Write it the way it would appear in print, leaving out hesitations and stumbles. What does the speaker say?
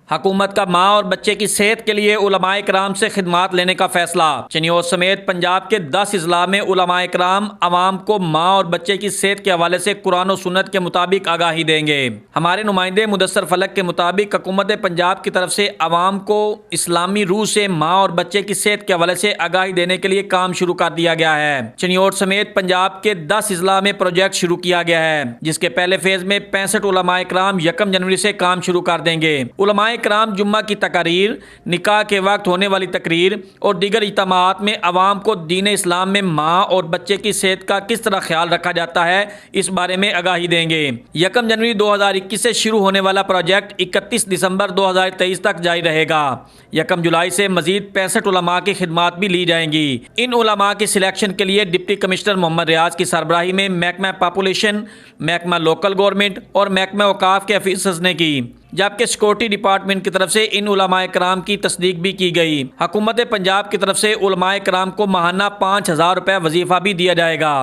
हुकूमत का माँ और बच्चे की सेहत के लिए उलमाए कराम से खिदमात लेने का फैसला। चिन्योट समेत पंजाब के 10 अजला में उलमाए कराम अवाम को माँ और बच्चे की सेहत के हवाले से कुरान और सुन्नत के मुताबिक आगाही देंगे। हमारे नुमाइंदे मुदस्सर फलक के मुताबिक हुकूमत पंजाब की तरफ से अवाम को इस्लामी रूह से माँ और बच्चे की सेहत के हवाले से आगाही देने के लिए काम शुरू कर दिया गया है। चिन्योट समेत पंजाब के 10 अजला में प्रोजेक्ट शुरू किया गया है, जिसके पहले फेज में 65 उलमाए कराम 1 जनवरी से काम शुरू कर देंगे। उलमाए कराम जुम्मा की तकारीर, निकाह के वक्त होने वाली तकरीर और दीगर इज्तिमाआत में अवाम को दीन इस्लाम में माँ और बच्चे की सेहत का किस तरह ख्याल रखा जाता है इस बारे में आगाही देंगे। 1 जनवरी 2021 से शुरू होने वाला प्रोजेक्ट 31 दिसंबर 2023 तक जारी रहेगा। 1 जुलाई से मजीद 65 उलमा की खिदमात भी ली जाएंगी। इन उलमा की सिलेक्शन के लिए डिप्टी कमिश्नर मोहम्मद रियाज की सरबराही में महकमा पॉपुलेशन, महकमा लोकल गवर्नमेंट और महकमा औकाफ के अफीसर्स ने की, जबकि सिक्योरिटी डिपार्टमेंट की तरफ से इन उलमाए कराम की तस्दीक भी की गई। हुकूमत पंजाब की तरफ से उलमाए कराम को माहाना 5000 रुपये वजीफा भी दिया जाएगा।